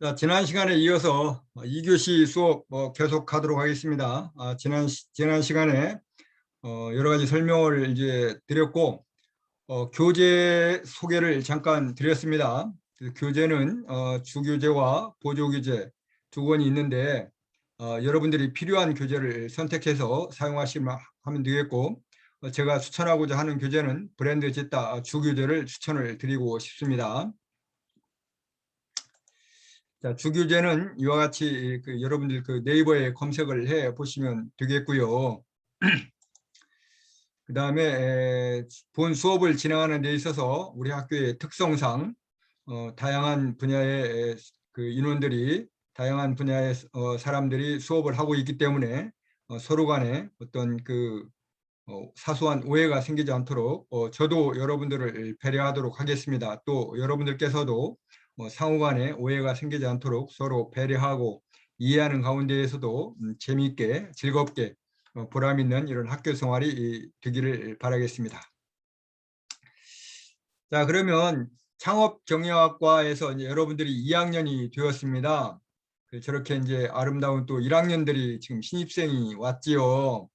자, 지난 시간에 이어서 2교시 수업 계속하도록 하겠습니다. 지난 시간에 여러 가지 설명을 이제 드렸고, 교재 소개를 잠깐 드렸습니다. 그 교재는 주교재와 보조교재 두 권이 있는데, 여러분들이 필요한 교재를 선택해서 사용하시면 하면 되겠고, 제가 추천하고자 하는 교재는 브랜드 제따 주교재를 추천을 드리고 싶습니다. 자, 주교재는 이와 같이 여러분들 네이버에 검색을 해 보시면 되겠고요. 그 다음에 본 수업을 진행하는 데 있어서 우리 학교의 특성상 다양한 분야의 인원들이 다양한 분야의 사람들이 수업을 하고 있기 때문에 서로 간에 어떤 사소한 오해가 생기지 않도록 저도 여러분들을 배려하도록 하겠습니다. 또 여러분들께서도 상호 간에 오해가 생기지 않도록 서로 배려하고 이해하는 가운데에서도 재미있게 즐겁게 보람 있는 이런 학교 생활이 되기를 바라겠습니다. 자, 그러면 창업경영학과에서 이제 여러분들이 2학년이 되었습니다. 저렇게 이제 아름다운 또 1학년들이 지금 신입생이 왔지요.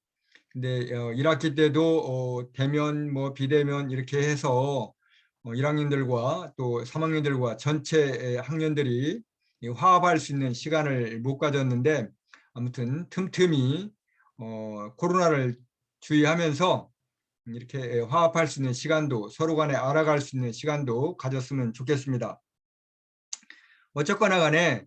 근데 1학기 때도 대면 비대면 이렇게 해서 1학년들과 또 3학년들과 전체 학년들이 화합할 수 있는 시간을 못 가졌는데, 아무튼 틈틈이 코로나를 주의하면서 이렇게 화합할 수 있는 시간도, 서로 간에 알아갈 수 있는 시간도 가졌으면 좋겠습니다. 어쨌거나 간에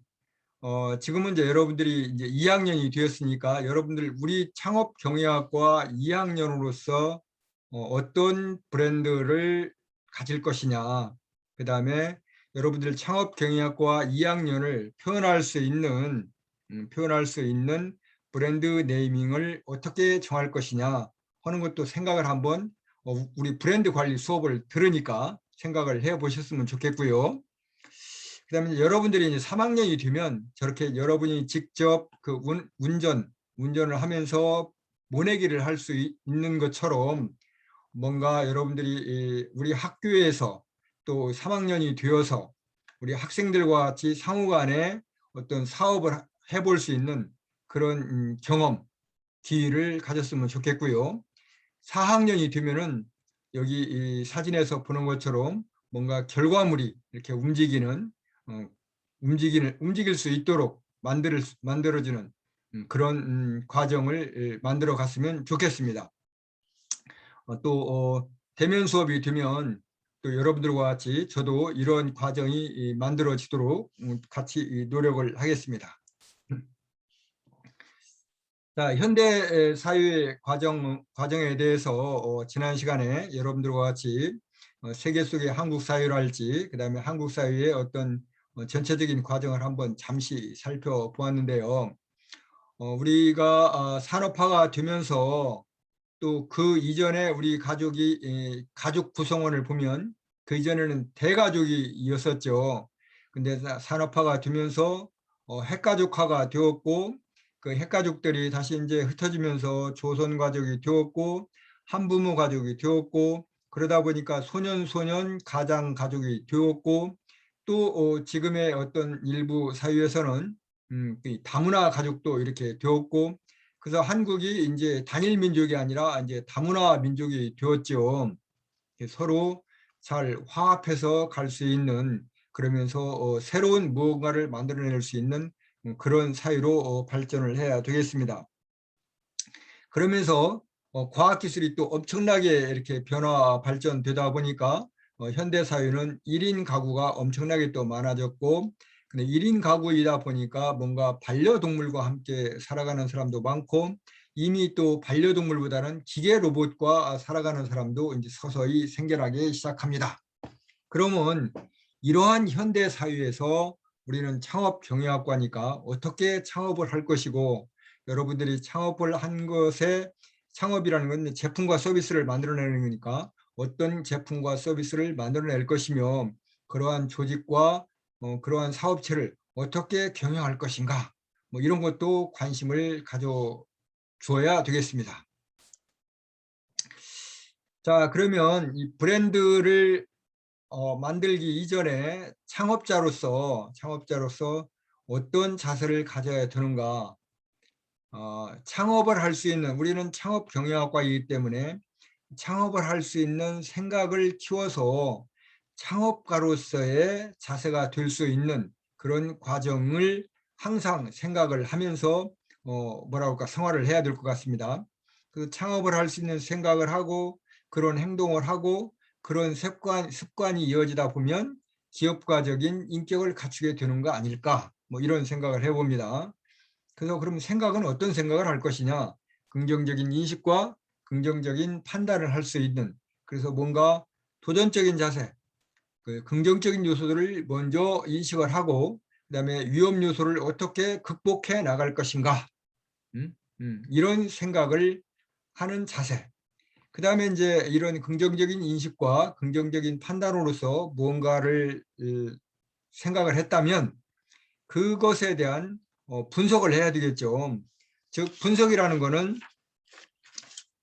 지금은 이제 여러분들이 이제 2학년이 되었으니까 여러분들 우리 창업경영학과 2학년으로서 어떤 브랜드를 가질 것이냐, 그 다음에 여러분들 창업경영학과 2학년을 표현할 수 있는 브랜드 네이밍을 어떻게 정할 것이냐 하는 것도 생각을 한번 우리 브랜드 관리 수업을 들으니까 생각을 해 보셨으면 좋겠고요. 그다음에 여러분들이 이제 3학년이 되면 저렇게 여러분이 직접 운전을 하면서 모내기를 할 수 있는 것처럼 뭔가 여러분들이 우리 학교에서 또 3학년이 되어서 우리 학생들과 같이 상호 간에 어떤 사업을 해볼 수 있는 그런 경험, 기회를 가졌으면 좋겠고요. 4학년이 되면은 여기 이 사진에서 보는 것처럼 뭔가 결과물이 이렇게 움직일 수 있도록 만들어지는 그런 과정을 만들어 갔으면 좋겠습니다. 또 대면 수업이 되면 또 여러분들과 같이 저도 이런 과정이 만들어지도록 같이 노력을 하겠습니다. 자, 현대 사회 과정에 대해서 지난 시간에 여러분들과 같이 세계 속의 한국 사회랄지, 그다음에 한국 사회의 어떤 전체적인 과정을 한번 잠시 살펴보았는데요. 우리가 산업화가 되면서 또 그 이전에 우리 가족 구성원을 보면 그 이전에는 대가족이었었죠. 근데 산업화가 되면서 핵가족화가 되었고, 그 핵가족들이 다시 이제 흩어지면서 조선 가족이 되었고, 한부모 가족이 되었고, 그러다 보니까 소년 가장 가족이 되었고, 또 지금의 어떤 일부 사회에서는 다문화 가족도 이렇게 되었고, 그래서 한국이 이제 단일 민족이 아니라 이제 다문화 민족이 되었죠. 서로 잘 화합해서 갈 수 있는, 그러면서 새로운 무언가를 만들어낼 수 있는 그런 사회로 발전을 해야 되겠습니다. 그러면서 과학기술이 또 엄청나게 이렇게 발전되다 보니까 현대 사회는 1인 가구가 엄청나게 또 많아졌고, 근데 1인 가구이다 보니까 뭔가 반려동물과 함께 살아가는 사람도 많고, 이미 또 반려동물보다는 기계 로봇과 살아가는 사람도 이제 서서히 생겨나기 시작합니다. 그러면 이러한 현대 사회에서 우리는 창업경영학과니까 어떻게 창업을 할 것이고, 여러분들이 창업을 한 것에, 창업이라는 건 제품과 서비스를 만들어내는 거니까 어떤 제품과 서비스를 만들어낼 것이며, 그러한 조직과 그러한 사업체를 어떻게 경영할 것인가, 뭐 이런 것도 관심을 가져줘야 되겠습니다. 자, 그러면 이 브랜드를 만들기 이전에 창업자로서 어떤 자세를 가져야 되는가. 창업을 할 수 있는, 우리는 창업 경영학과이기 때문에 창업을 할 수 있는 생각을 키워서 창업가로서의 자세가 될 수 있는 그런 과정을 항상 생각을 하면서 뭐라고 할까, 생활을 해야 될 것 같습니다. 그 창업을 할 수 있는 생각을 하고 그런 행동을 하고 그런 습관이 이어지다 보면 기업가적인 인격을 갖추게 되는 거 아닐까, 뭐 이런 생각을 해봅니다. 그래서 그럼 생각은 어떤 생각을 할 것이냐, 긍정적인 인식과 긍정적인 판단을 할 수 있는, 그래서 뭔가 도전적인 자세, 그 긍정적인 요소들을 먼저 인식을 하고 그다음에 위험 요소를 어떻게 극복해 나갈 것인가, 이런 생각을 하는 자세. 그다음에 이제 이런 긍정적인 인식과 긍정적인 판단으로서 무언가를 생각을 했다면 그것에 대한 분석을 해야 되겠죠. 즉 분석이라는 거는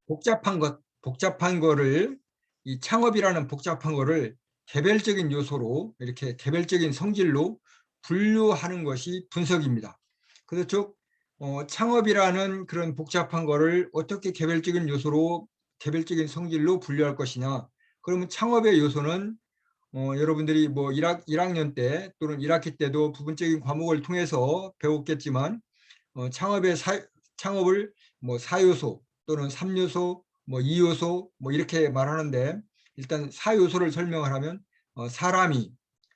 복잡한 거를, 이 창업이라는 복잡한 거를 개별적인 요소로, 이렇게 개별적인 성질로 분류하는 것이 분석입니다. 그래서 즉 창업이라는 그런 복잡한 거를 어떻게 개별적인 요소로, 개별적인 성질로 분류할 것이냐. 그러면 창업의 요소는 여러분들이 뭐 1학년 때 또는 1학기 때도 부분적인 과목을 통해서 배웠겠지만 창업을 뭐 4요소 또는 3요소, 뭐 2요소 뭐 이렇게 말하는데, 일단 4요소를 설명을 하면 사람이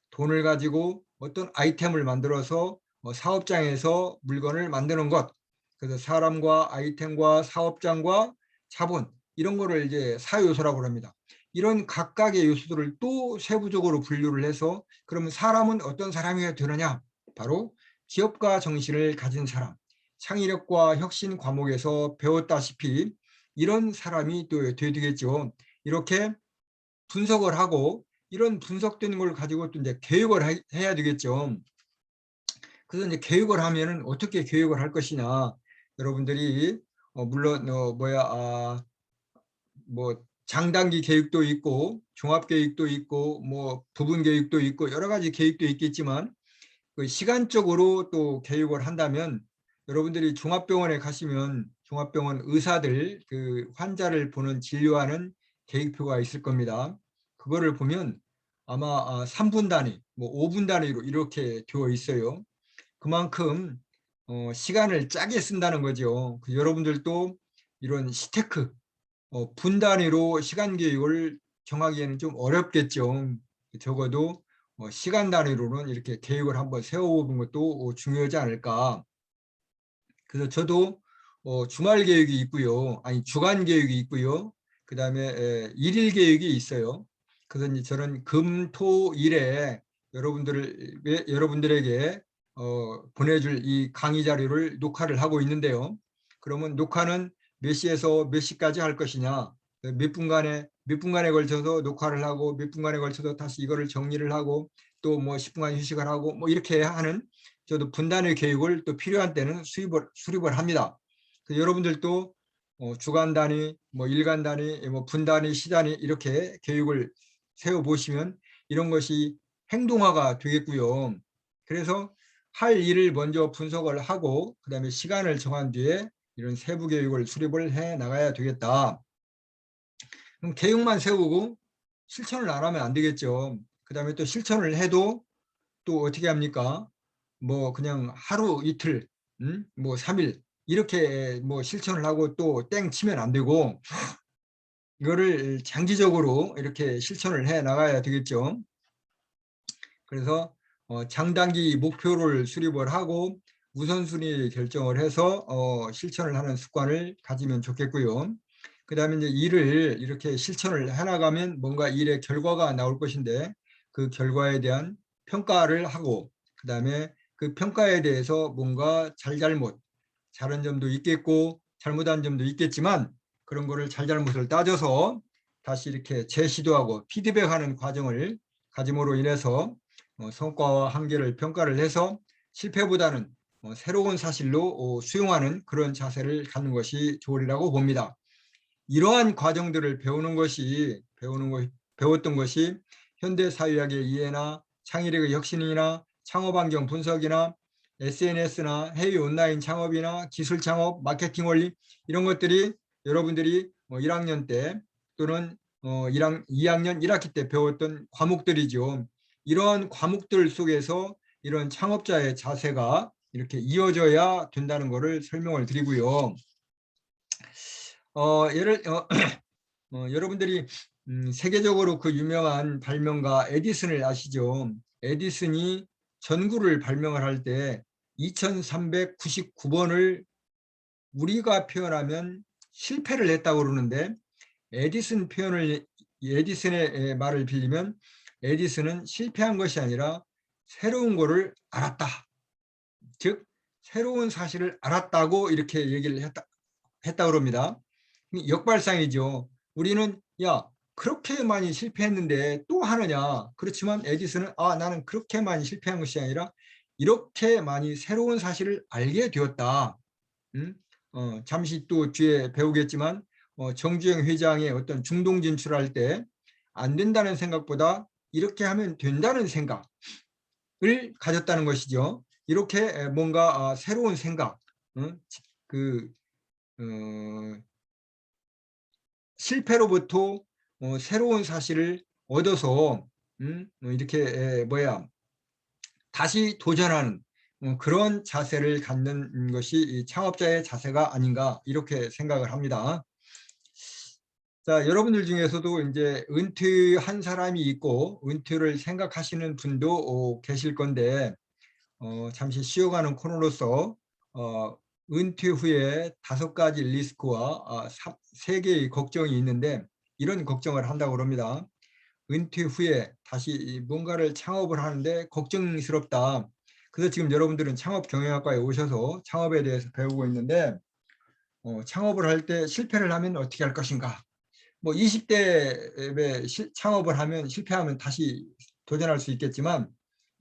돈을 가지고 어떤 아이템을 만들어서 사업장에서 물건을 만드는 것, 그래서 사람과 아이템과 사업장과 자본, 이런 거를 이제 4요소라고 합니다. 이런 각각의 요소들을 또 세부적으로 분류를 해서 그러면 사람은 어떤 사람이 되느냐, 바로 기업가 정신을 가진 사람, 창의력과 혁신 과목에서 배웠다시피 이런 사람이 또 되겠죠. 이렇게 분석을 하고 이런 분석된 걸 가지고 또 이제 계획을 해야 되겠죠. 그래서 이제 계획을 하면은 어떻게 계획을 할 것이냐. 여러분들이 물론 뭐 장단기 계획도 있고 종합 계획도 있고 뭐 부분 계획도 있고 여러 가지 계획도 있겠지만 그 시간적으로 또 계획을 한다면, 여러분들이 종합병원에 가시면 종합병원 의사들 그 환자를 보는 진료하는 계획표가 있을 겁니다. 그거를 보면 아마 3분 단위, 뭐 5분 단위로 이렇게 되어 있어요. 그만큼 시간을 짜게 쓴다는 거죠. 여러분들도 이런 시테크, 분 단위로 시간 계획을 정하기에는 좀 어렵겠죠. 적어도 시간 단위로는 이렇게 계획을 한번 세워보는 것도 중요하지 않을까. 그래서 저도 주말 계획이 있고요. 아니, 주간 계획이 있고요. 그 다음에 일일 계획이 있어요. 그래서 이제 저는 금, 토, 일에 여러분들에게 보내줄 이 강의 자료를 녹화를 하고 있는데요. 그러면 녹화는 몇 시에서 몇 시까지 할 것이냐, 몇 분간에 걸쳐서 녹화를 하고 몇 분간에 걸쳐서 다시 이거를 정리를 하고 또 뭐 10분간 휴식을 하고 뭐 이렇게 하는, 저도 분단의 계획을 또 필요한 때는 수립을 합니다. 여러분들도 주간 단위, 뭐 일간 단위, 뭐 분 단위, 시 단위 이렇게 계획을 세워 보시면 이런 것이 행동화가 되겠고요. 그래서 할 일을 먼저 분석을 하고 그다음에 시간을 정한 뒤에 이런 세부 계획을 수립을 해 나가야 되겠다. 그럼 계획만 세우고 실천을 안 하면 안 되겠죠. 그다음에 또 실천을 해도 또 어떻게 합니까? 뭐 그냥 하루 이틀, 뭐 3일 이렇게 뭐 실천을 하고 또 땡 치면 안 되고 이거를 장기적으로 이렇게 실천을 해 나가야 되겠죠. 그래서 장단기 목표를 수립을 하고 우선순위 결정을 해서 실천을 하는 습관을 가지면 좋겠고요. 그다음에 이제 일을 이렇게 실천을 해나가면 뭔가 일의 결과가 나올 것인데 그 결과에 대한 평가를 하고 그다음에 그 평가에 대해서 뭔가 잘잘못, 잘한 점도 있겠고 잘못한 점도 있겠지만 그런 거를 잘잘못을 따져서 다시 이렇게 재시도하고 피드백하는 과정을 가짐으로 인해서 성과와 한계를 평가를 해서 실패보다는 새로운 사실로 수용하는 그런 자세를 갖는 것이 좋으리라고 봅니다. 이러한 과정들을 배웠던 것이 현대 사회학의 이해나 창의력의 혁신이나 창업환경 분석이나 SNS나 해외 온라인 창업이나 기술 창업, 마케팅 원리 이런 것들이 여러분들이 1학년 때 또는 2학년 1학기 때 배웠던 과목들이죠. 이러한 과목들 속에서 이런 창업자의 자세가 이렇게 이어져야 된다는 것을 설명을 드리고요. 여러분들이 세계적으로 그 유명한 발명가 에디슨을 아시죠? 에디슨이 전구를 발명을 할 때 2399번을 우리가 표현하면 실패를 했다고 그러는데 에디슨의 말을 빌리면 에디슨은 실패한 것이 아니라 새로운 것을 알았다. 즉 새로운 사실을 알았다고 이렇게 얘기를 했다고 합니다. 역발상이죠. 우리는 야 그렇게 많이 실패했는데 또 하느냐. 그렇지만 에디슨은 나는 그렇게 많이 실패한 것이 아니라 이렇게 많이 새로운 사실을 알게 되었다. 잠시 또 뒤에 배우겠지만 정주영 회장의 어떤 중동 진출할 때 안 된다는 생각보다 이렇게 하면 된다는 생각을 가졌다는 것이죠. 이렇게 뭔가 새로운 생각, 그 실패로부터 새로운 사실을 얻어서 이렇게 다시 도전하는 그런 자세를 갖는 것이 창업자의 자세가 아닌가 이렇게 생각을 합니다. 자, 여러분들 중에서도 이제 은퇴한 사람이 있고 은퇴를 생각하시는 분도 계실 건데 잠시 쉬어가는 코너로서 은퇴 후에 5가지 리스크와 3개의 걱정이 있는데 이런 걱정을 한다고 합니다. 은퇴 후에 다시 뭔가를 창업을 하는데 걱정스럽다. 그래서 지금 여러분들은 창업경영학과에 오셔서 창업에 대해서 배우고 있는데 창업을 할 때 실패를 하면 어떻게 할 것인가. 뭐 20대에 창업을 하면 실패하면 다시 도전할 수 있겠지만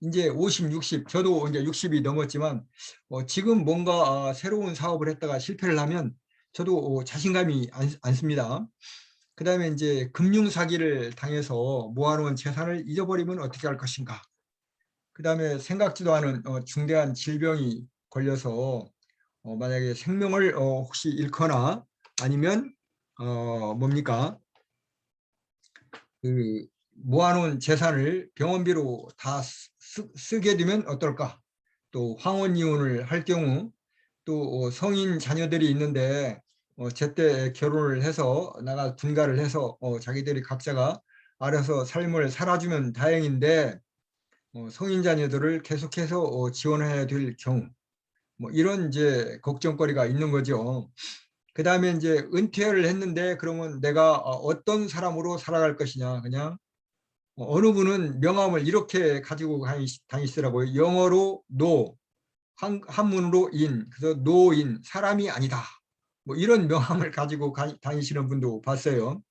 이제 50, 60 저도 이제 60이 넘었지만 지금 뭔가 새로운 사업을 했다가 실패를 하면 저도 자신감이 않습니다. 그 다음에 이제 금융 사기를 당해서 모아놓은 재산을 잊어버리면 어떻게 할 것인가. 그 다음에 생각지도 않은 중대한 질병이 걸려서 만약에 생명을 혹시 잃거나 아니면 뭡니까 그 모아놓은 재산을 병원비로 다 쓰게 되면 어떨까? 또 황혼 이혼을 할 경우 또 성인 자녀들이 있는데 제때 결혼을 해서 나가 분가를 해서 자기들이 각자가 알아서 삶을 살아주면 다행인데 성인 자녀들을 계속해서 지원해야 될 경우 뭐 이런 이제 걱정거리가 있는 거죠. 그 다음에 이제 은퇴를 했는데 그러면 내가 어떤 사람으로 살아갈 것이냐. 그냥 어느 분은 명함을 이렇게 가지고 다니시더라고요. 영어로 노, 한문으로 인, 그래서 노인, 사람이 아니다. 뭐 이런 명함을 가지고 다니시는 분도 봤어요.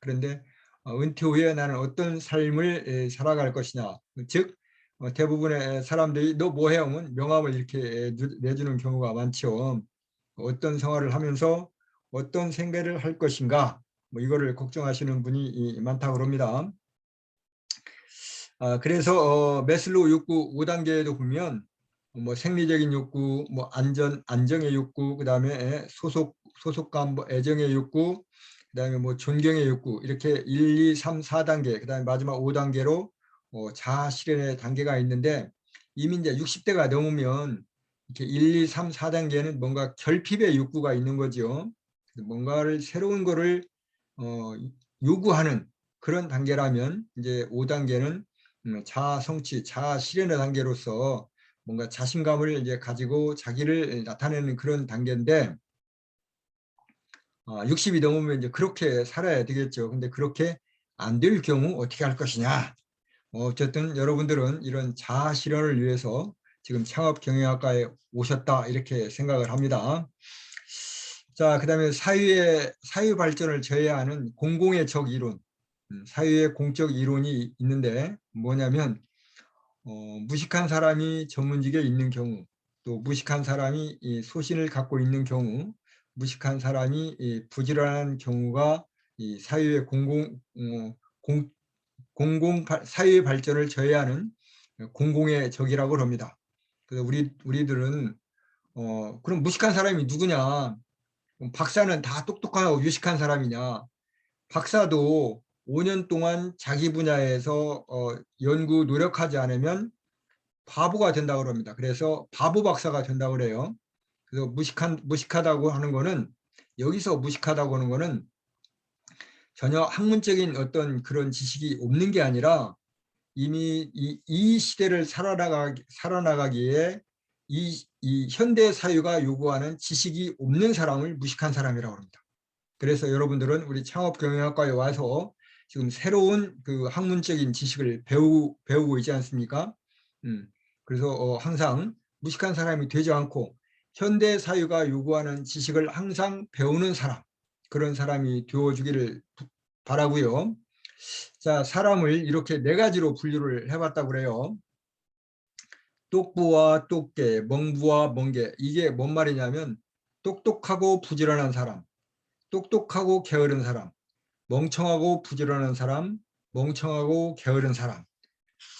그런데 은퇴 후에 나는 어떤 삶을 살아갈 것이냐. 즉 대부분의 사람들이 너 뭐해 하면 명함을 이렇게 내주는 경우가 많죠. 어떤 생활을 하면서 어떤 생계를 할 것인가. 뭐 이거를 걱정하시는 분이 많다고 합니다. 그래서 매슬로우 욕구 5단계에도 보면 뭐 생리적인 욕구, 뭐 안정의 욕구, 그다음에 소속감, 뭐 애정의 욕구, 그다음에 뭐 존경의 욕구 이렇게 1, 2, 3, 4단계, 그다음에 마지막 5단계로 자아 실현의 단계가 있는데 이미 이제 60대가 넘으면 이렇게 1, 2, 3, 4단계는 뭔가 결핍의 욕구가 있는 거죠. 뭔가를 새로운 거를 요구하는 그런 단계라면 이제 5단계는 자아 성취, 자아 실현의 단계로서 뭔가 자신감을 이제 가지고 자기를 나타내는 그런 단계인데 60이 넘으면 이제 그렇게 살아야 되겠죠. 근데 그렇게 안 될 경우 어떻게 할 것이냐. 어쨌든 여러분들은 이런 자아 실현을 위해서 지금 창업경영학과에 오셨다 이렇게 생각을 합니다. 자, 그다음에 사회 발전을 저해하는 공공의 적 이론, 사회의 공적 이론이 있는데 뭐냐면 무식한 사람이 전문직에 있는 경우, 또 무식한 사람이 이 소신을 갖고 있는 경우, 무식한 사람이 이 부지런한 경우가 이 사회의 사회 발전을 저해하는 공공의 적이라고 합니다. 그래서 우리들은 그럼 무식한 사람이 누구냐? 박사는 다 똑똑하고 유식한 사람이냐? 박사도 5년 동안 자기 분야에서 연구 노력하지 않으면 바보가 된다고 합니다. 그래서 바보 박사가 된다고 그래요. 그래서 무식하다고 하는 거는, 여기서 무식하다고 하는 거는 전혀 학문적인 어떤 그런 지식이 없는 게 아니라 이미 이 시대를 살아나가기에 이 현대 사회가 요구하는 지식이 없는 사람을 무식한 사람이라고 합니다. 그래서 여러분들은 우리 창업경영학과에 와서 지금 새로운 그 학문적인 지식을 배우고 있지 않습니까? 그래서 항상 무식한 사람이 되지 않고 현대 사회가 요구하는 지식을 항상 배우는 사람, 그런 사람이 되어주기를 바라고요. 자, 사람을 이렇게 네 가지로 분류를 해봤다고 그래요. 똑부와 똑개, 멍부와 멍개. 이게 뭔 말이냐면 똑똑하고 부지런한 사람, 똑똑하고 게으른 사람, 멍청하고 부지런한 사람, 멍청하고 게으른 사람.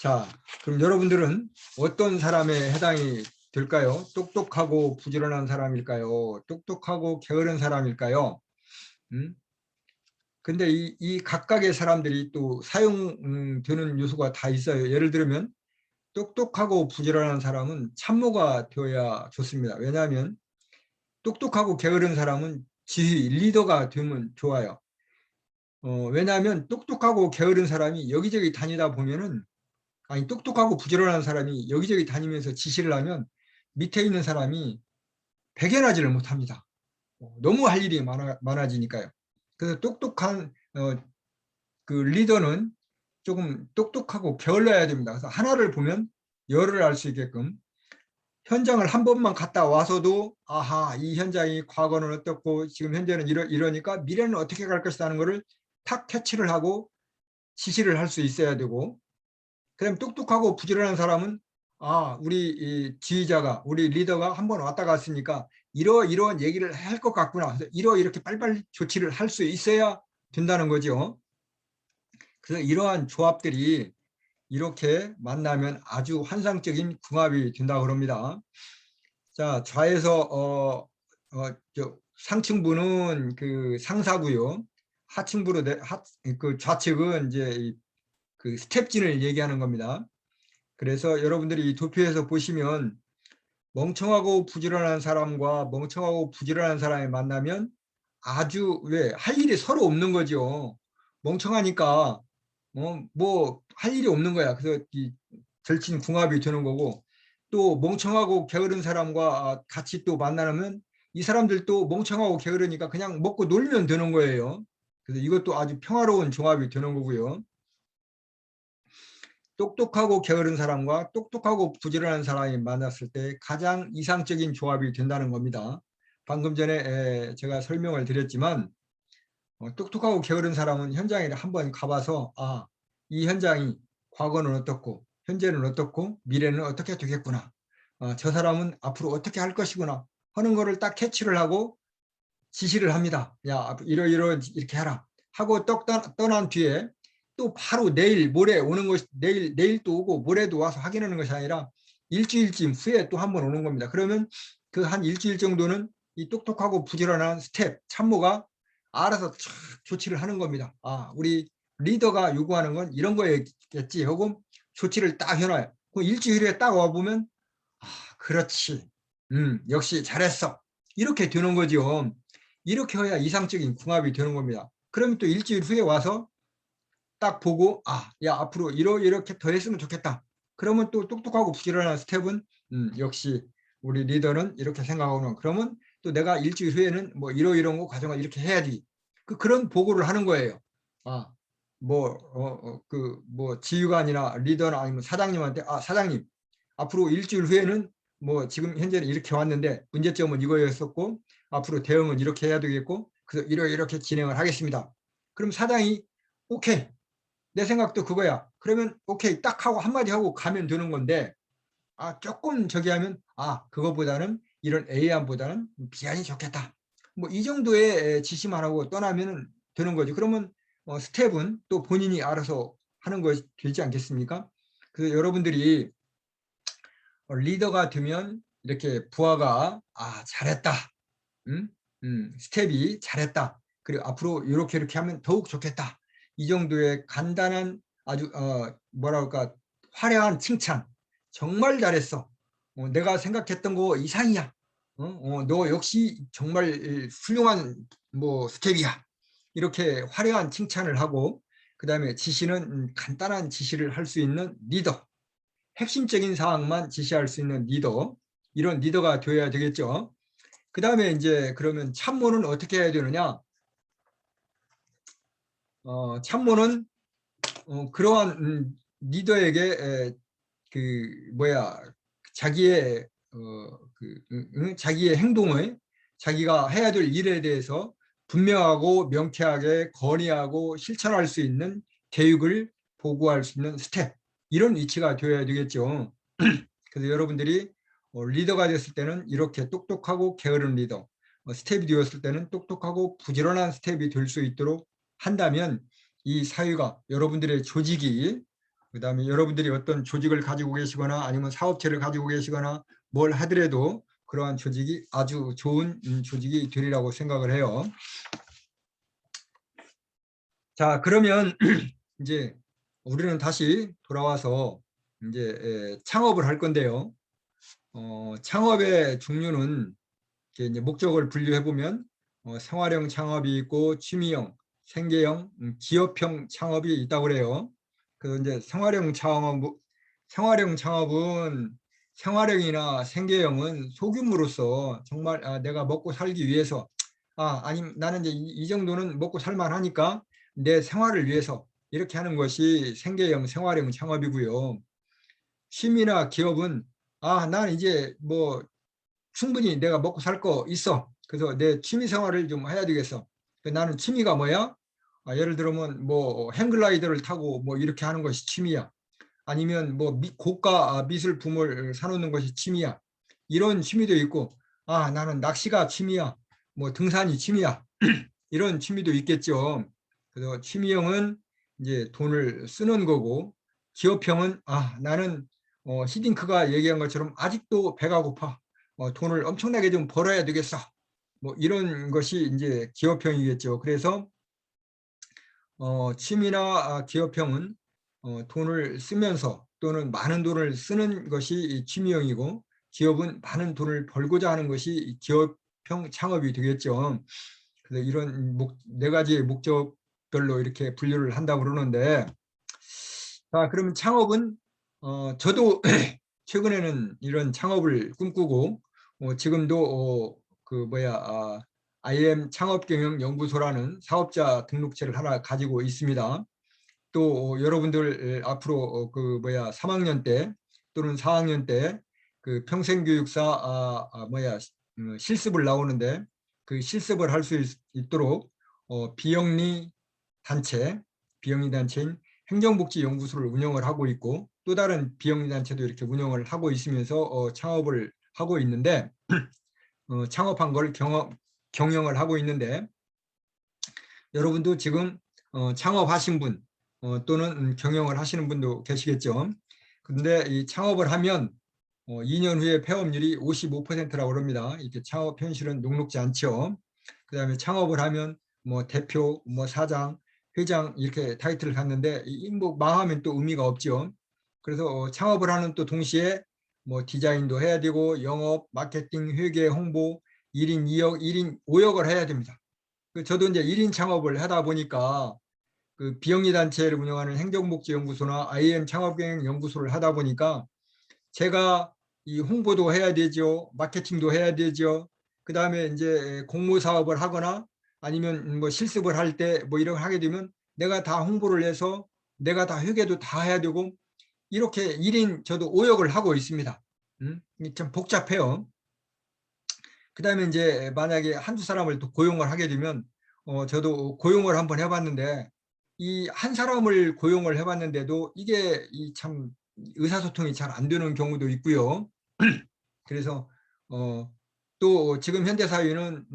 자, 그럼 여러분들은 어떤 사람에 해당이 될까요? 똑똑하고 부지런한 사람일까요? 똑똑하고 게으른 사람일까요? 근데 이 각각의 사람들이 또 사용되는 요소가 다 있어요. 예를 들면 똑똑하고 부지런한 사람은 참모가 되어야 좋습니다. 왜냐하면 똑똑하고 게으른 사람은 지휘, 리더가 되면 좋아요. 왜냐하면 똑똑하고 게으른 사람이 여기저기 다니다 보면은, 아니 똑똑하고 부지런한 사람이 여기저기 다니면서 지시를 하면 밑에 있는 사람이 배견하지를 못합니다. 너무 할 일이 많아지니까요. 그래서 똑똑한 그 리더는 조금 똑똑하고 게을러야 됩니다. 그래서 하나를 보면 열을 알 수 있게끔 현장을 한 번만 갔다 와서도 아하, 이 현장이 과거는 어떻고 지금 현재는 이러니까 미래는 어떻게 갈 것이다 하는 것을 탁 캐치를 하고 지시를 할 수 있어야 되고, 그다음 똑똑하고 부지런한 사람은 우리 이 지휘자가, 우리 리더가 한 번 왔다 갔으니까 이러이러한 얘기를 할 것 같구나. 그래서 이렇게 빨리빨리 조치를 할 수 있어야 된다는 거죠. 그래서 이러한 조합들이 이렇게 만나면 아주 환상적인 궁합이 된다고 합니다. 자, 좌에서 상층부는 그 상사고요. 그 좌측은 이제 그 스텝진을 얘기하는 겁니다. 그래서 여러분들이 이 도표에서 보시면 멍청하고 부지런한 사람과 멍청하고 부지런한 사람이 만나면 아주 할 일이 서로 없는 거죠. 멍청하니까 뭐 할 일이 없는 거야. 그래서 이 절친 궁합이 되는 거고, 또 멍청하고 게으른 사람과 같이 또 만나면 이 사람들도 멍청하고 게으르니까 그냥 먹고 놀면 되는 거예요. 그래서 이것도 아주 평화로운 종합이 되는 거고요. 똑똑하고 게으른 사람과 똑똑하고 부지런한 사람이 만났을 때 가장 이상적인 조합이 된다는 겁니다. 방금 전에 제가 설명을 드렸지만 똑똑하고 게으른 사람은 현장에 한번 가봐서 이 현장이 과거는 어떻고 현재는 어떻고 미래는 어떻게 되겠구나, 저 사람은 앞으로 어떻게 할 것이구나 하는 거를 딱 캐치를 하고 지시를 합니다. 야, 이렇게 해라 하고 떠난 뒤에 또 바로 내일 모레 오는 것이, 내일 또 오고 모레도 와서 확인하는 것이 아니라 일주일쯤 후에 또 한 번 오는 겁니다. 그러면 그 한 일주일 정도는 이 똑똑하고 부지런한 스텝 참모가 알아서 조치를 하는 겁니다. 우리 리더가 요구하는 건 이런 거였겠지 하고 조치를 딱 해놔요. 그 일주일 후에 딱 와보면 그렇지, 역시 잘했어, 이렇게 되는 거죠. 이렇게 해야 이상적인 궁합이 되는 겁니다. 그러면 또 일주일 후에 와서 딱 보고 야, 앞으로 이렇게 더 했으면 좋겠다. 그러면 또 똑똑하고 부지런한 스텝은 역시 우리 리더는 이렇게 생각하는, 그러면 또 내가 일주일 후에는 뭐 이런 거 과정을 이렇게 해야지. 그런 보고를 하는 거예요. 뭐 지휘관이나 리더나 아니면 사장님한테 사장님, 앞으로 일주일 후에는 뭐 지금 현재는 이렇게 왔는데 문제점은 이거였었고 앞으로 대응은 이렇게 해야 되겠고 그래서 이렇게 진행을 하겠습니다. 그럼 사장이 오케이, 내 생각도 그거야. 그러면 오케이 딱 하고 한마디 하고 가면 되는 건데, 조금 저기 하면 그거보다는 이런 A안보다는 B안이 좋겠다. 뭐 이 정도의 지시만 하고 떠나면 되는 거죠. 그러면 스텝은 또 본인이 알아서 하는 것이 되지 않겠습니까? 그래서 여러분들이 리더가 되면 이렇게 부하가 잘했다. 스텝이 잘했다. 그리고 앞으로 이렇게 하면 더욱 좋겠다. 이 정도의 간단한 아주 뭐랄까 화려한 칭찬. 정말 잘했어. 내가 생각했던 거 이상이야. 너 역시 정말 훌륭한 뭐 스텝이야. 이렇게 화려한 칭찬을 하고 그다음에 지시는 간단한 지시를 할 수 있는 리더. 핵심적인 사항만 지시할 수 있는 리더. 이런 리더가 되어야 되겠죠. 그 다음에 이제 그러면 참모는 어떻게 해야 되느냐? 참모는 그러한 리더에게 자기의 자기의 행동을 자기가 해야 될 일에 대해서 분명하고 명쾌하게 건의하고 실천할 수 있는 교육을 보고할 수 있는 스텝, 이런 위치가 되어야 되겠죠. 그래서 여러분들이 리더가 됐을 때는 이렇게 똑똑하고 게으른 리더, 스텝이 되었을 때는 똑똑하고 부지런한 스텝이 될 수 있도록 한다면 이 사회가, 여러분들의 조직이, 그다음에 여러분들이 어떤 조직을 가지고 계시거나 아니면 사업체를 가지고 계시거나 뭘 하더라도 그러한 조직이 아주 좋은 조직이 되리라고 생각을 해요. 자, 그러면 이제 우리는 다시 돌아와서 이제 창업을 할 건데요. 창업의 종류는 이제 목적을 분류해 보면 생활형 창업이 있고 취미형, 생계형, 기업형 창업이 있다고 그래요. 그 이제 생활형 창업은 생활형이나 생계형은 소규모로서 정말 내가 먹고 살기 위해서 아니 나는 이제 이 정도는 먹고 살만하니까 내 생활을 위해서 이렇게 하는 것이 생계형, 생활형 창업이고요. 취미나 기업은 난 이제 뭐 충분히 내가 먹고 살 거 있어. 그래서 내 취미 생활을 좀 해야 되겠어. 나는 취미가 뭐야? 예를 들면 뭐 행글라이더를 타고 뭐 이렇게 하는 것이 취미야. 아니면 뭐 고가 미술품을 사놓는 것이 취미야. 이런 취미도 있고, 나는 낚시가 취미야. 뭐 등산이 취미야. 이런 취미도 있겠죠. 그래서 취미형은 이제 돈을 쓰는 거고, 기업형은 나는 히딩크가 얘기한 것처럼 아직도 배가 고파. 돈을 엄청나게 좀 벌어야 되겠어. 뭐 이런 것이 이제 기업형이겠죠. 그래서 취미나 기업형은 돈을 쓰면서 또는 많은 돈을 쓰는 것이 취미형이고, 기업은 많은 돈을 벌고자 하는 것이 기업형 창업이 되겠죠. 그래서 이런 네 가지의 목적별로 이렇게 분류를 한다고 그러는데, 자, 그러면 창업은 저도 최근에는 이런 창업을 꿈꾸고 지금도 IM 창업경영연구소라는 사업자 등록제를 하나 가지고 있습니다. 또 여러분들 앞으로 3학년 때 또는 4학년 때 그 평생교육사 실습을 나오는데 그 실습을 할 수 있도록 비영리 단체인 행정복지연구소를 운영을 하고 있고, 또 다른 비영리 단체도 이렇게 운영을 하고 있으면서 창업을 하고 있는데 창업한 걸 경영을 하고 있는데, 여러분도 지금 창업하신 분 또는 경영을 하시는 분도 계시겠죠. 그런데 이 창업을 하면 2년 후에 폐업률이 55%라고 합니다. 이렇게 창업 현실은 녹록지 않죠. 그다음에 창업을 하면 뭐 대표, 뭐 사장, 회장 이렇게 타이틀을 갖는데 뭐 망하면 또 의미가 없죠. 그래서 창업을 하는 또 동시에 뭐 디자인도 해야 되고 영업, 마케팅, 회계, 홍보 1인 2역, 1인 5역을 해야 됩니다. 저도 이제 1인 창업을 하다 보니까 그 비영리 단체를 운영하는 행정복지연구소나 IM 창업경영연구소를 하다 보니까 제가 이 홍보도 해야 되죠. 마케팅도 해야 되죠. 그 다음에 이제 공모 사업을 하거나 아니면 뭐 실습을 할 때 뭐 이런 거 하게 되면 내가 다 홍보를 해서 내가 다 회계도 다 해야 되고, 이렇게 1인 저도 5역을 하고 있습니다. 참 복잡해요. 그 다음에 이제 만약에 한두 사람을 또 고용을 하게 되면 저도 고용을 한번 해봤는데 이 한 사람을 고용을 해봤는데도 이게 참 의사소통이 잘 안 되는 경우도 있고요. 그래서 또 지금 현대 사회는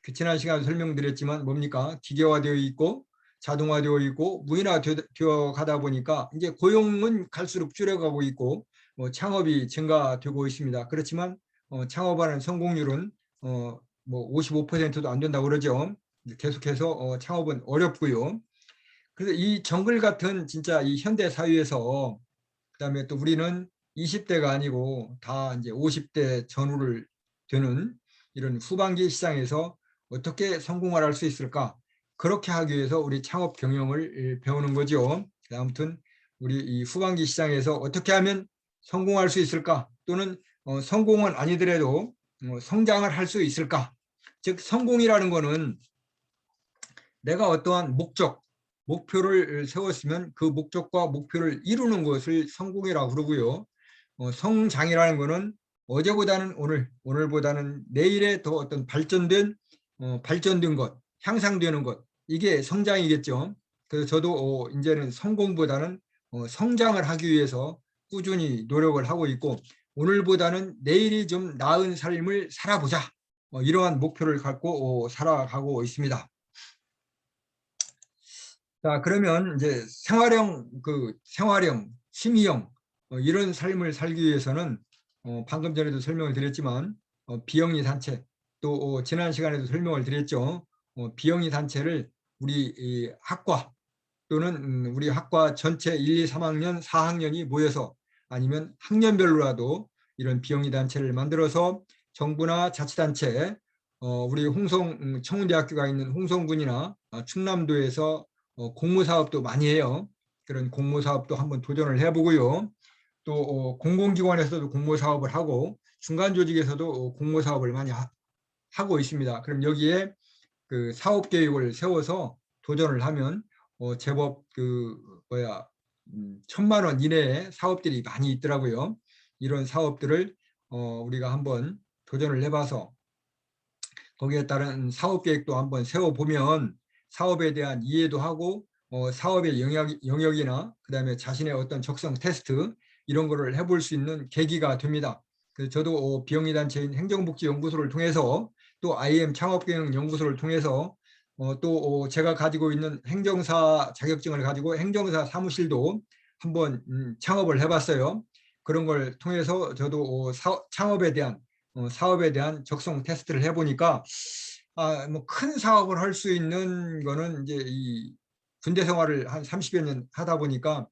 그 지난 시간에 설명드렸지만 뭡니까? 기계화되어 있고 자동화되어 있고 무인화되어 가다 보니까 이제 고용은 갈수록 줄여가고 있고 창업이 증가되고 있습니다. 그렇지만 창업하는 성공률은 뭐 55%도 안 된다고 그러죠. 계속해서 창업은 어렵고요. 그래서 이 정글 같은 진짜 이 현대 사회에서 그다음에 또 우리는 20대가 아니고 다 이제 50대 전후를 되는 이런 후반기 시장에서 어떻게 성공을 할 수 있을까? 그렇게 하기 위해서 우리 창업 경영을 배우는 거죠. 아무튼 우리 이 후반기 시장에서 어떻게 하면 성공할 수 있을까? 또는 성공은 아니더라도 성장을 할 수 있을까? 즉 성공이라는 거는 내가 어떠한 목표를 세웠으면 그 목적과 목표를 이루는 것을 성공이라고 그러고요. 성장이라는 것은 어제보다는 오늘보다는 내일에 더 어떤 발전된 것, 향상되는 것, 이게 성장이겠죠. 그래서 저도 이제는 성공보다는 성장을 하기 위해서 꾸준히 노력을 하고 있고, 오늘보다는 내일이 좀 나은 삶을 살아보자. 이러한 목표를 갖고 살아가고 있습니다. 자, 그러면 이제 생활형, 취미형 이런 삶을 살기 위해서는 방금 전에도 설명을 드렸지만 비영리 단체 또 지난 시간에도 설명을 드렸죠. 비영리 단체를 우리 이 학과 또는 우리 학과 전체 1, 2, 3학년, 4학년이 모여서 아니면 학년별로라도 이런 비영리 단체를 만들어서 정부나 자치단체 우리 청운대학교가 있는 홍성군이나 충남도에서 공모사업도 많이 해요. 그런 공모사업도 한번 도전을 해보고요. 또 공공기관에서도 공모사업을 하고 중간조직에서도 공모사업을 많이 하고 있습니다. 그럼 여기에 그 사업계획을 세워서 도전을 하면 제법 1,000만 원 이내의 사업들이 많이 있더라고요. 이런 사업들을 우리가 한번 도전을 해봐서 거기에 따른 사업계획도 한번 세워보면 사업에 대한 이해도 하고 사업의 영역이나 그다음에 자신의 어떤 적성 테스트 이런 거를 해볼 수 있는 계기가 됩니다. 그래서 저도 비영리 단체인 행정복지연구소를 통해서 또 IM 창업경영연구소를 통해서 또 제가 가지고 있는 행정사 자격증을 가지고 행정사 사무실도 한번 창업을 해봤어요. 그런 걸 통해서 저도 사업에 대한 적성 테스트를 해보니까 뭐 큰 사업을 할 수 있는 거는 이제 이 군대 생활을 한 30여 년 하다 보니까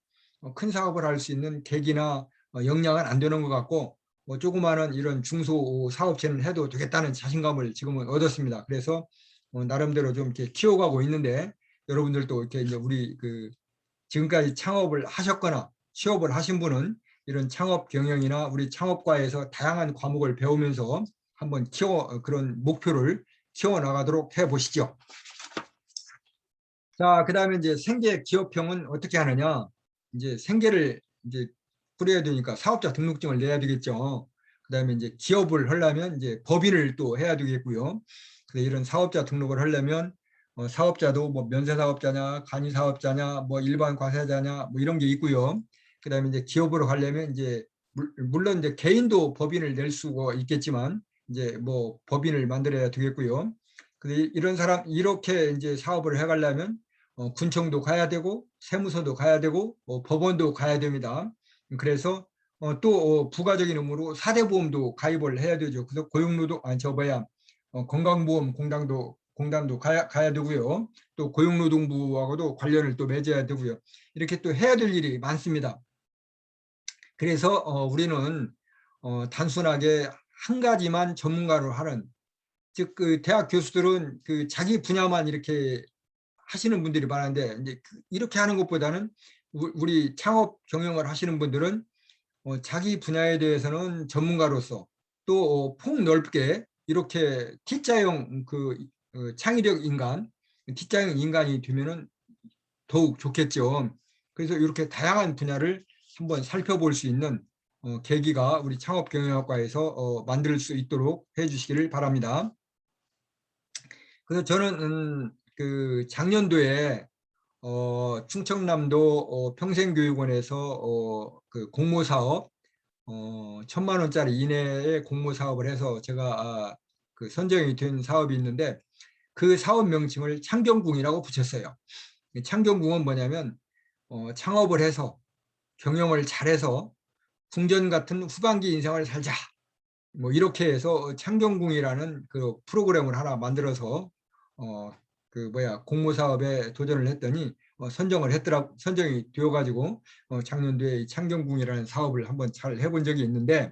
큰 사업을 할 수 있는 계기나 역량은 안 되는 것 같고 조그마한 이런 중소 사업체는 해도 되겠다는 자신감을 지금은 얻었습니다. 그래서 나름대로 좀 이렇게 키워가고 있는데 여러분들도 이렇게 이제 우리 지금까지 창업을 하셨거나 취업을 하신 분은 이런 창업 경영이나 우리 창업과에서 다양한 과목을 배우면서 한번 그런 목표를 키워나가도록 해보시죠. 자, 그다음에 이제 생계 기업형은 어떻게 하느냐? 이제 생계를 이제 꾸려야 되니까 사업자 등록증을 내야 되겠죠. 그다음에 이제 기업을 하려면 이제 법인을 또 해야 되겠고요. 그래서 이런 사업자 등록을 하려면 사업자도 뭐 면세 사업자냐, 간이 사업자냐, 뭐 일반 과세자냐, 뭐 이런 게 있고요. 그다음에 이제 기업으로 가려면 이제 물론 이제 개인도 법인을 낼 수가 있겠지만 이제 뭐 법인을 만들어야 되겠고요. 이런 사람 이렇게 이제 사업을 해가려면 군청도 가야 되고 세무서도 가야 되고 법원도 가야 됩니다. 그래서 또 부가적인 의무로 사대보험도 가입을 해야 되죠. 그래서 고용노동 건강보험 공단도 가야 되고요. 또 고용노동부하고도 관련을 또 맺어야 되고요. 이렇게 또 해야 될 일이 많습니다. 그래서 우리는 단순하게 한 가지만 전문가로 하는 즉 그 대학 교수들은 그 자기 분야만 이렇게 하시는 분들이 많은데 이제 이렇게 하는 것보다는 우리 창업 경영을 하시는 분들은 자기 분야에 대해서는 전문가로서 또 폭넓게 이렇게 T자형 창의력 인간, T자형 인간이 되면은 더욱 좋겠죠. 그래서 이렇게 다양한 분야를 한번 살펴볼 수 있는 계기가 우리 창업경영학과에서 만들 수 있도록 해주시기를 바랍니다. 그래서 저는 그 작년도에 충청남도 평생교육원에서 그 공모사업 1,000만 원짜리 이내의 공모사업을 해서 제가 그 선정이 된 사업이 있는데 그 사업 명칭을 창경궁이라고 붙였어요. 창경궁은 뭐냐면 창업을 해서 경영을 잘해서 궁전 같은 후반기 인생을 살자. 뭐 이렇게 해서 창경궁이라는 그 프로그램을 하나 만들어서 공모 사업에 도전을 했더니 선정이 되어 가지고 작년도에 이 창경궁이라는 사업을 한번 잘 해본 적이 있는데,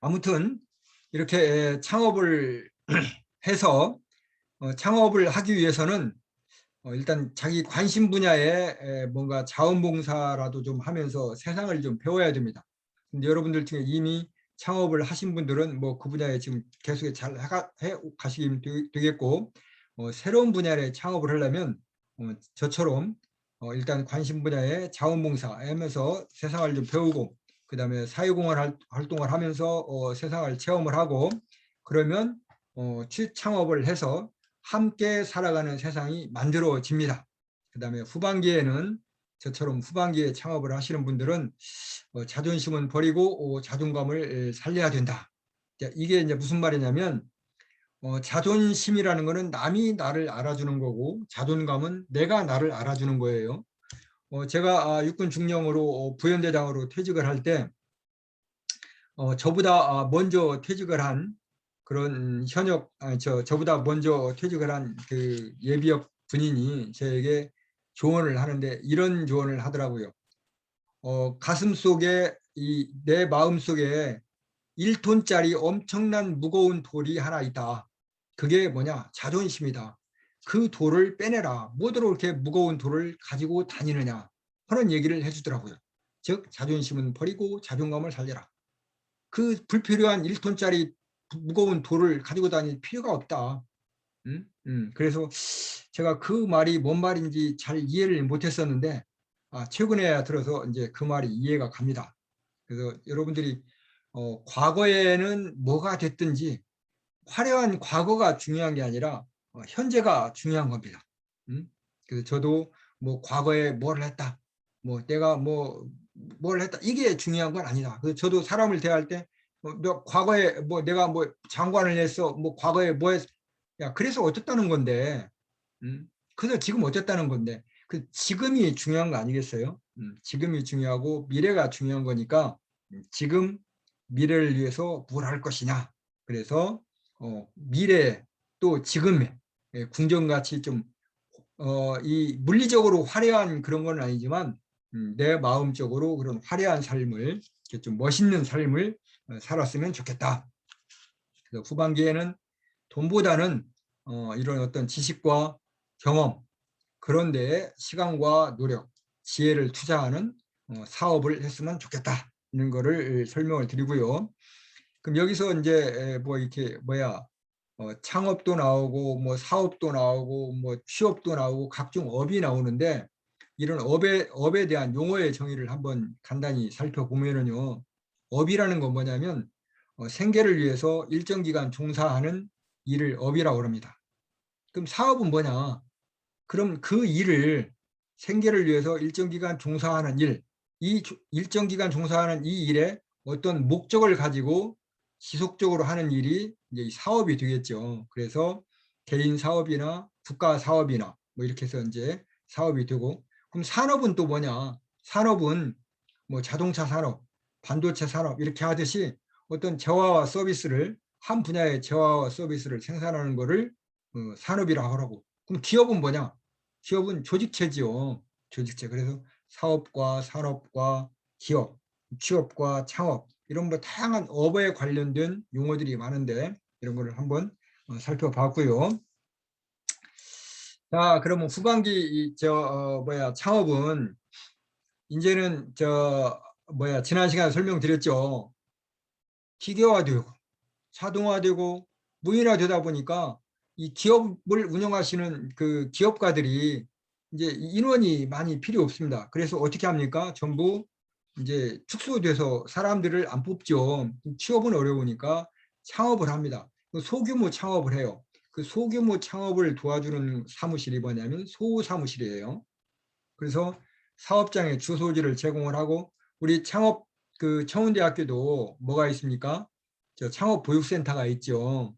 아무튼 이렇게 창업을 해서 창업을 하기 위해서는 일단 자기 관심 분야에 뭔가 자원봉사라도 좀 하면서 세상을 좀 배워야 됩니다. 근데 여러분들 중에 이미 창업을 하신 분들은 뭐 그 분야에 지금 계속 잘 해 가시면 되겠고, 새로운 분야에 창업을 하려면 저처럼 일단 관심 분야에 자원봉사 하면서 세상을 좀 배우고, 그다음에 사회공헌 활동을 하면서 세상을 체험을 하고, 그러면 취창업을 해서 함께 살아가는 세상이 만들어집니다. 그다음에 후반기에는 저처럼 후반기에 창업을 하시는 분들은 자존심은 버리고 자존감을 살려야 된다. 이게 이제 무슨 말이냐면, 자존심이라는 것은 남이 나를 알아주는 거고, 자존감은 내가 나를 알아주는 거예요. 제가 육군 중령으로 부연대장으로 퇴직을 할 때 저보다 먼저 퇴직을 한 그런 저보다 먼저 퇴직을 한 그 예비역 군인이 저에게 조언을 하는데 이런 조언을 하더라고요. 가슴 속에 내 마음 속에 1톤짜리 엄청난 무거운 돌이 하나 있다. 그게 뭐냐? 자존심이다. 그 돌을 빼내라. 뭐더러 이렇게 무거운 돌을 가지고 다니느냐 하는 얘기를 해주더라고요. 즉 자존심은 버리고 자존감을 살려라. 그 불필요한 1톤짜리 무거운 돌을 가지고 다닐 필요가 없다. 그래서 제가 그 말이 뭔 말인지 잘 이해를 못했었는데, 최근에 들어서 이제 그 말이 이해가 갑니다. 그래서 여러분들이 과거에는 뭐가 됐든지 화려한 과거가 중요한 게 아니라 현재가 중요한 겁니다. 그래서 저도 뭐 과거에 뭘 했다, 뭐 내가 뭘 했다, 이게 중요한 건 아니다. 그래서 저도 사람을 대할 때 과거에 뭐 내가 뭐 장관을 했어, 뭐 과거에 뭐 했어, 야 그래서 어쨌다는 건데, 그래서 지금 어쨌다는 건데, 그 지금이 중요한 거 아니겠어요? 지금이 중요하고 미래가 중요한 거니까 지금 미래를 위해서 뭘 할 것이냐. 그래서 미래 또 지금의 궁전같이 좀 이 물리적으로 화려한 그런 건 아니지만 내 마음적으로 그런 화려한 삶을, 좀 멋있는 삶을 살았으면 좋겠다. 그래서 후반기에는 돈보다는 이런 어떤 지식과 경험, 그런 데에 시간과 노력, 지혜를 투자하는 사업을 했으면 좋겠다. 이런 거를 설명을 드리고요. 그럼 여기서 이제 뭐 이렇게 창업도 나오고 뭐 사업도 나오고 뭐 취업도 나오고 각종 업이 나오는데, 이런 업에 대한 용어의 정의를 한번 간단히 살펴보면은요, 업이라는 건 뭐냐면 생계를 위해서 일정 기간 종사하는 일을 업이라고 합니다. 그럼 사업은 뭐냐? 그럼 그 일을, 생계를 위해서 일정 기간 종사하는 일, 이 일정 기간 종사하는 이 일에 어떤 목적을 가지고 지속적으로 하는 일이 이제 사업이 되겠죠. 그래서 개인 사업이나 국가 사업이나 뭐 이렇게 해서 이제 사업이 되고, 그럼 산업은 또 뭐냐? 산업은 뭐 자동차 산업, 반도체 산업 이렇게 하듯이 어떤 재화와 서비스를, 한 분야의 재화와 서비스를 생산하는 거를 산업이라고 하라고. 그럼 기업은 뭐냐? 기업은 조직체지요. 조직체. 그래서 사업과 산업과 기업, 취업과 창업, 이런 뭐 다양한 업에 관련된 용어들이 많은데 이런 거를 한번 살펴봤고요. 자, 그러면 후반기 창업은 이제는 지난 시간에 설명드렸죠. 기계화되고 자동화되고 무인화되다 보니까 이 기업을 운영하시는 그 기업가들이 이제 인원이 많이 필요 없습니다. 그래서 어떻게 합니까? 전부 이제 축소돼서 사람들을 안 뽑죠. 취업은 어려우니까 창업을 합니다. 소규모 창업을 해요. 그 소규모 창업을 도와주는 사무실이 뭐냐면 소사무실이에요. 그래서 사업장에 주소지를 제공을 하고, 우리 창업 그 청운대학교도 뭐가 있습니까? 창업보육센터가 있죠.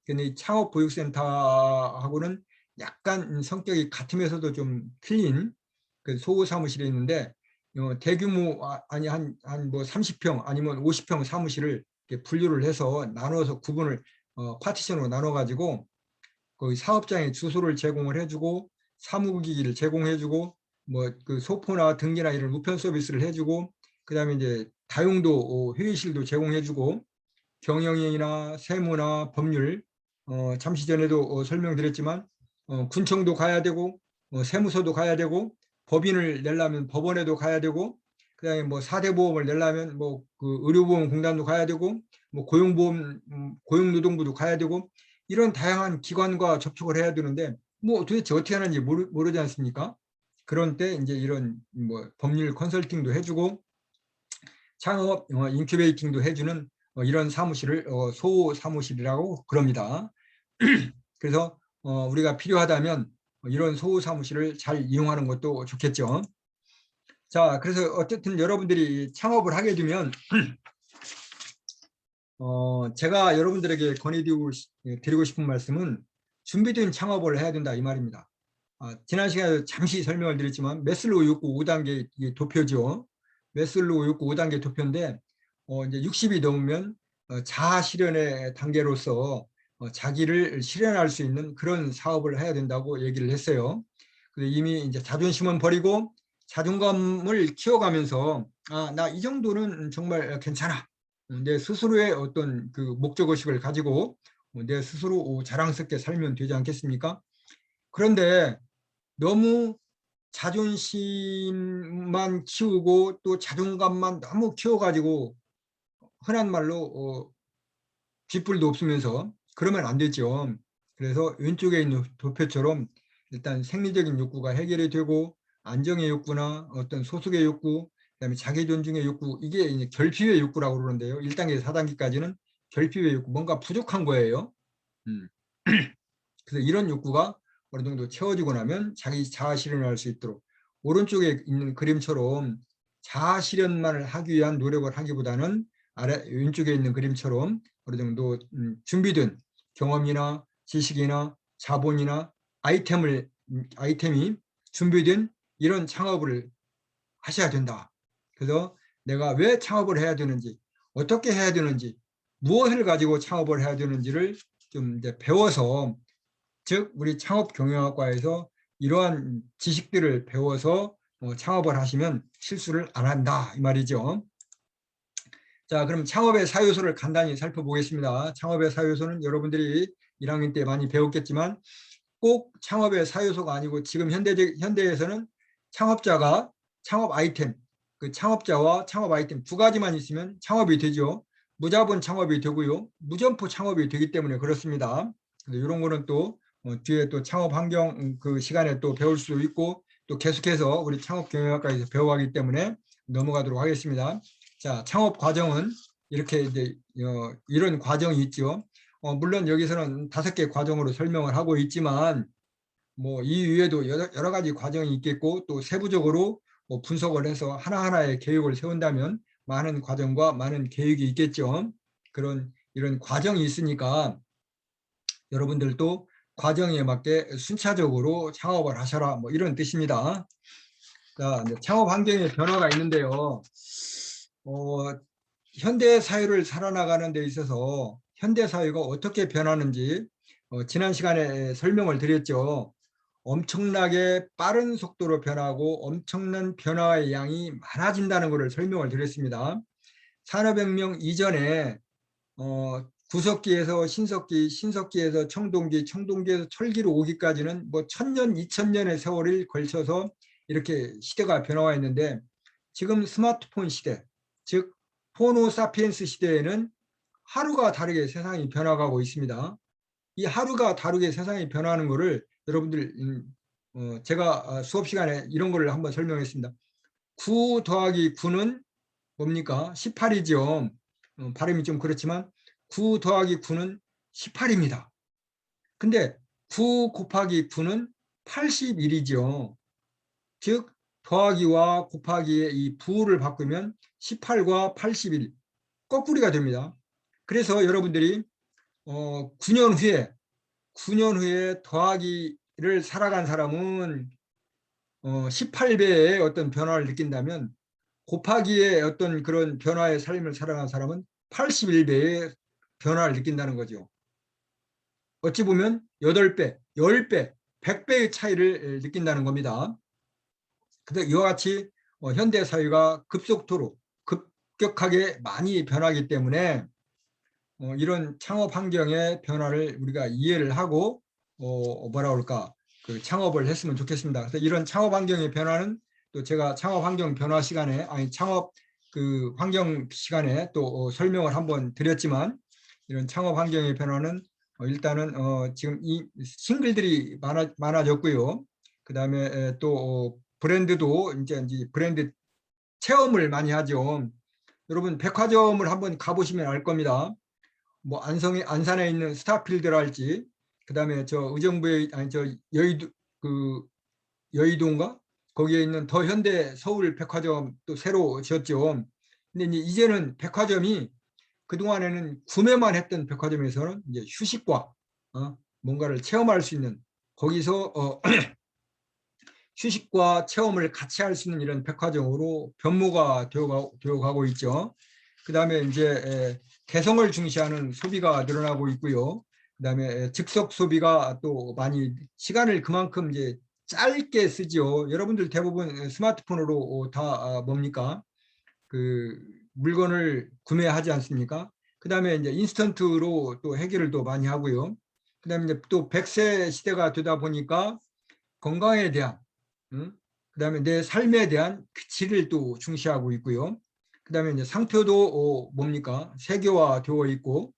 근데 이 창업보육센터하고는 약간 성격이 같으면서도 좀 틀린 그 소호 사무실이 있는데, 대규모 아니 한 뭐 30평 아니면 50평 사무실을 이렇게 분류를 해서 나눠서 구분을 파티션으로 나눠 가지고 거기 사업장에 주소를 제공을 해주고 사무기기를 제공해주고 뭐 그 소포나 등기나 이런 우편 서비스를 해주고, 그다음에 이제 다용도 회의실도 제공해주고, 경영이나 세무나 법률, 잠시 전에도 설명드렸지만 군청도 가야 되고, 세무서도 가야 되고, 법인을 내려면 법원에도 가야 되고, 그다음에 뭐 4대 보험을 내려면 뭐 그 의료보험공단도 가야 되고, 뭐 고용보험 고용노동부도 가야 되고, 이런 다양한 기관과 접촉을 해야 되는데 뭐 도대체 어떻게 하는지 모르지 않습니까? 그런 때 이제 이런 뭐 법률 컨설팅도 해주고 창업 인큐베이팅도 해주는 이런 사무실을 소호 사무실이라고 그럽니다. 그래서 우리가 필요하다면 이런 소호 사무실을 잘 이용하는 것도 좋겠죠. 자, 그래서 어쨌든 여러분들이 창업을 하게 되면 제가 여러분들에게 드리고 싶은 말씀은 준비된 창업을 해야 된다 이 말입니다. 지난 시간에 잠시 설명을 드렸지만 메슬로우 욕구 5단계 도표죠. 메슬로우 욕구 5단계 도표인데 이제 60이 넘으면 자아 실현의 단계로서 자기를 실현할 수 있는 그런 사업을 해야 된다고 얘기를 했어요. 이미 이제 자존심은 버리고 자존감을 키워가면서 나 이 정도는 정말 괜찮아. 내 스스로의 어떤 그 목적의식을 가지고 내 스스로 자랑스럽게 살면 되지 않겠습니까? 그런데 너무 자존심만 키우고 또 자존감만 너무 키워가지고 흔한 말로 쥐뿔도 없으면서 그러면 안 되죠. 그래서 왼쪽에 있는 도표처럼 일단 생리적인 욕구가 해결이 되고 안정의 욕구나 어떤 소속의 욕구, 그다음에 자기 존중의 욕구, 이게 이제 결핍의 욕구라고 그러는데요. 1단계, 4단계까지는 결핍의 욕구, 뭔가 부족한 거예요. 음. 그래서 이런 욕구가 어느 정도 채워지고 나면 자기 자아 실현을 할 수 있도록 오른쪽에 있는 그림처럼 자아 실현만을 하기 위한 노력을 하기보다는 왼쪽에 있는 그림처럼 어느 정도 준비된 경험이나 지식이나 자본이나 아이템이 준비된 이런 창업을 하셔야 된다. 그래서 내가 왜 창업을 해야 되는지, 어떻게 해야 되는지, 무엇을 가지고 창업을 해야 되는지를 좀 이제 배워서, 즉 우리 창업경영학과에서 이러한 지식들을 배워서 창업을 하시면 실수를 안 한다 이 말이죠. 자, 그럼 창업의 사요소를 간단히 살펴보겠습니다. 창업의 사요소는 여러분들이 1학년 때 많이 배웠겠지만 꼭 창업의 사요소가 아니고 지금 현대에서는 창업자가 창업 아이템, 그 창업자와 창업 아이템 두 가지만 있으면 창업이 되죠. 무자본 창업이 되고요. 무점포 창업이 되기 때문에 그렇습니다. 이런 거는 또 뒤에 또 창업 환경 그 시간에 또 배울 수 있고 또 계속해서 우리 창업경영학과에서 배워가기 때문에 넘어가도록 하겠습니다. 자, 창업 과정은 이렇게 이제 이런 과정이 있죠. 물론 여기서는 5개 과정으로 설명을 하고 있지만 뭐 이 위에도 여러 가지 과정이 있겠고 또 세부적으로 뭐 분석을 해서 하나하나의 계획을 세운다면 많은 과정과 많은 계획이 있겠죠. 이런 과정이 있으니까 여러분들도 과정에 맞게 순차적으로 창업을 하셔라 뭐 이런 뜻입니다. 자, 창업 환경에 변화가 있는데요. 현대 사회를 살아나가는 데 있어서 현대 사회가 어떻게 변하는지 지난 시간에 설명을 드렸죠. 엄청나게 빠른 속도로 변하고 엄청난 변화의 양이 많아진다는 것을 설명을 드렸습니다. 산업혁명 이전에 구석기에서 신석기, 신석기에서 청동기, 청동기에서 철기로 오기까지는 뭐 1000년, 2000년의 세월을 걸쳐서 이렇게 시대가 변화가 있는데 지금 스마트폰 시대, 즉 호모사피엔스 시대에는 하루가 다르게 세상이 변화가고 있습니다. 이 하루가 다르게 세상이 변하는 것을 여러분들 제가 수업 시간에 이런 거를 한번 설명했습니다. 9 더하기 9는 뭡니까? 18이죠. 발음이 좀 그렇지만 9 더하기 9는 18입니다. 근데 9 곱하기 9는 81이죠. 즉 더하기와 곱하기의 이 부호를 바꾸면 18과 81 거꾸리가 됩니다. 그래서 여러분들이 9년 후에 더하기를 살아간 사람은 18배의 어떤 변화를 느낀다면 곱하기의 어떤 그런 변화의 삶을 살아간 사람은 81배의 변화를 느낀다는 거죠. 어찌 보면 8배, 10배, 100배의 차이를 느낀다는 겁니다. 근데 이와 같이 현대 사회가 급속도로 급격하게 많이 변하기 때문에 이런 창업 환경의 변화를 우리가 이해를 하고 뭐라 그럴까 그 창업을 했으면 좋겠습니다. 그래서 이런 창업 환경의 변화는 또 제가 창업 환경 변화 시간에 창업 그 환경 시간에 또 설명을 한번 드렸지만 이런 창업 환경의 변화는 일단은 지금 이 싱글들이 많아졌고요. 그다음에 또 브랜드도 이제 브랜드 체험을 많이 하죠. 여러분 백화점을 한번 가보시면 알 겁니다. 뭐 안산에 있는 스타필드랄지 그다음에 저 의정부에 아니 저 여의도 그 여의도인가 거기에 있는 더 현대 서울 백화점 또 새로 지었죠. 근데 이제는 백화점이 그동안에는 구매만 했던 백화점에서는 이제 휴식과 뭔가를 체험할 수 있는 거기서 휴식과 체험을 같이 할 수 있는 이런 백화점으로 변모가 되어 가고 있죠. 그다음에 이제 개성을 중시하는 소비가 늘어나고 있고요. 그다음에 즉석 소비가 또 많이 시간을 그만큼 이제 짧게 쓰죠. 여러분들 대부분 스마트폰으로 다 뭡니까? 그 물건을 구매하지 않습니까? 그다음에 이제 인스턴트로 또 해결을 또 많이 하고요. 그다음에 이제 또 100세 시대가 되다 보니까 건강에 대한 그다음에 내 삶에 대한 그 질을 또 중시하고 있고요. 그다음에 이제 상표도 뭡니까? 세계화되어 있고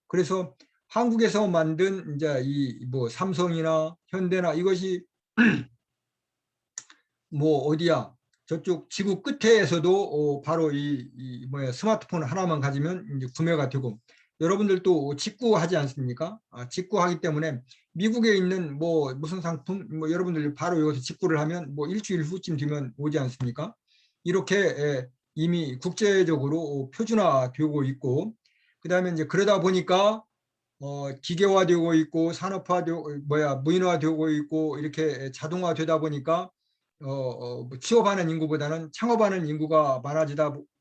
그래서 한국에서 만든 이제 이 뭐 삼성이나 현대나 이것이 뭐 어디야 저쪽 지구 끝에서도 바로 이 뭐야 스마트폰 하나만 가지면 이제 구매가 되고 여러분들도 직구하지 않습니까? 직구하기 때문에 미국에 있는 뭐 무슨 상품 뭐 여러분들 바로 여기서 직구를 하면 뭐 일주일 후쯤 되면 오지 않습니까? 이렇게 이미 국제적으로 표준화되고 있고 그다음에 이제 그러다 보니까 기계화되고 있고 산업화되고 뭐야 무인화되고 있고 이렇게 자동화되다 보니까 뭐 취업하는 인구보다는 창업하는 인구가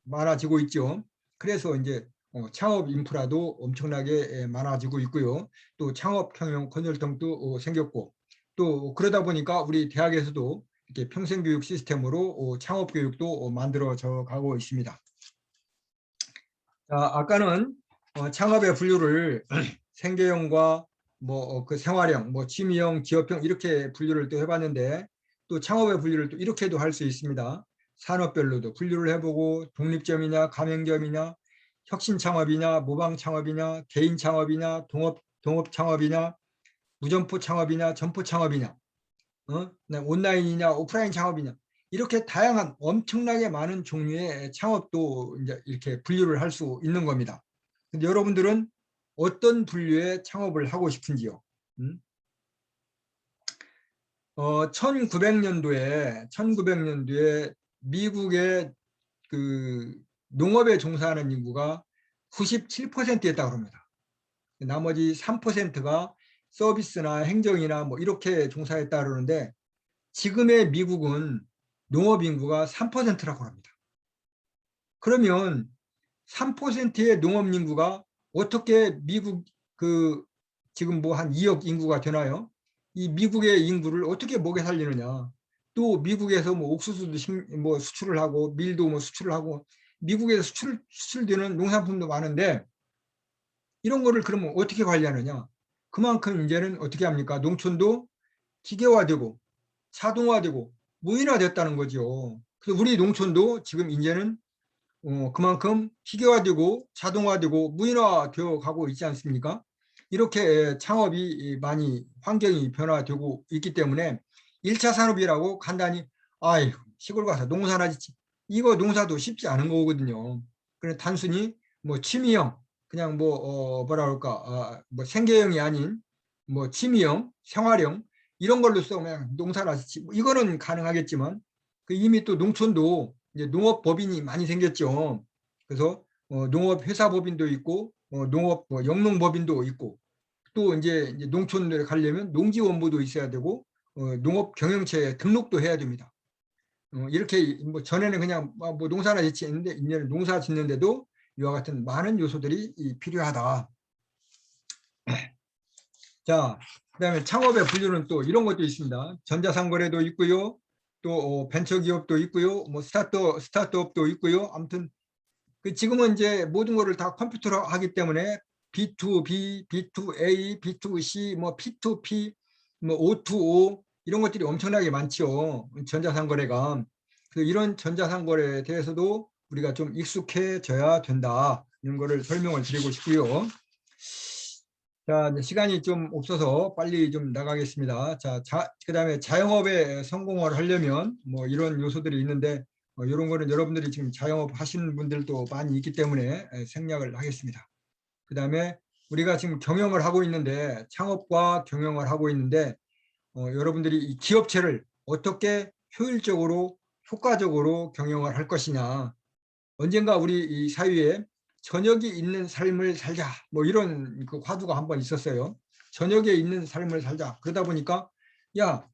많아지고 있죠. 그래서 이제 창업 인프라도 엄청나게 많아지고 있고요. 또 창업 경영 컨설턴트도 생겼고 또 그러다 보니까 우리 대학에서도 이렇게 평생교육 시스템으로 창업 교육도 만들어져 가고 있습니다. 자, 아까는 창업의 분류를 생계형과 뭐 그 생활형, 뭐 취미형, 기업형 이렇게 분류를 또 해봤는데 또 창업의 분류를 또 이렇게도 할 수 있습니다. 산업별로도 분류를 해보고 독립점이냐, 가맹점이냐, 혁신 창업이냐, 모방 창업이냐, 개인 창업이냐, 동업 창업이냐, 무점포 창업이냐, 점포 창업이냐, 온라인이냐, 오프라인 창업이냐 이렇게 다양한 엄청나게 많은 종류의 창업도 이제 이렇게 분류를 할 수 있는 겁니다. 근데 여러분들은 어떤 분류의 창업을 하고 싶은지요? 1900년도에 미국의 그 농업에 종사하는 인구가 97%였다고 합니다. 나머지 3%가 서비스나 행정이나 뭐 이렇게 종사했다 그러는데 지금의 미국은 농업 인구가 3%라고 합니다. 그러면 3%의 농업 인구가 어떻게 미국 그 지금 뭐 한 2억 인구가 되나요? 이 미국의 인구를 어떻게 먹여 살리느냐? 또 미국에서 뭐 옥수수도 뭐 수출을 하고 밀도 뭐 수출을 하고 미국에서 수출되는 농산품도 많은데 이런 거를 그러면 어떻게 관리하느냐? 그만큼 이제는 어떻게 합니까? 농촌도 기계화되고 자동화되고 무인화됐다는 거죠. 그래서 우리 농촌도 지금 이제는 그만큼 기계화되고 자동화되고 무인화되어 가고 있지 않습니까? 이렇게 창업이 많이 환경이 변화되고 있기 때문에 1차 산업이라고 간단히 아이 시골 가서 농사나 짓지 이거 농사도 쉽지 않은 거거든요. 그래 단순히 뭐 취미형 그냥 뭐 뭐라 그럴까 뭐 생계형이 아닌 뭐 취미형 생활형 이런 걸로 써 그냥 농사나 짓지 이거는 가능하겠지만 그 이미 또 농촌도 이제 농업법인이 많이 생겼죠. 그래서 농업회사법인도 있고 농업 영농법인도 있고 또 이제 농촌에 가려면 농지원부도 있어야 되고 농업 경영체에 등록도 해야 됩니다. 이렇게 뭐 전에는 그냥 뭐 농사나 짓는데 이제는 농사 짓는데도 이와 같은 많은 요소들이 필요하다. 자, 그다음에 창업의 분류는 또 이런 것도 있습니다. 전자상거래도 있고요, 또 벤처기업도 있고요, 뭐 스타트업도 있고요. 아무튼 지금은 이제 모든 거를 다 컴퓨터로 하기 때문에 B2B, B2A, B2C, 뭐 P2P, 뭐 O2O 이런 것들이 엄청나게 많죠. 전자상거래가. 그래서 이런 전자상거래에 대해서도 우리가 좀 익숙해져야 된다. 이런 거를 설명을 드리고 싶고요. 자, 이제 시간이 좀 없어서 빨리 좀 나가겠습니다. 그다음에 자영업에 성공을 하려면 뭐 이런 요소들이 있는데 이런 거는 여러분들이 지금 자영업 하시는 분들도 많이 있기 때문에 생략을 하겠습니다. 그다음에 우리가 지금 경영을 하고 있는데 창업과 경영을 하고 있는데 여러분들이 이 기업체를 어떻게 효율적으로 효과적으로 경영을 할 것이냐. 언젠가 우리 이 사회에 저녁이 있는 삶을 살자 뭐 이런 그 화두가 한번 있었어요. 저녁에 있는 삶을 살자. 그러다 보니까 야,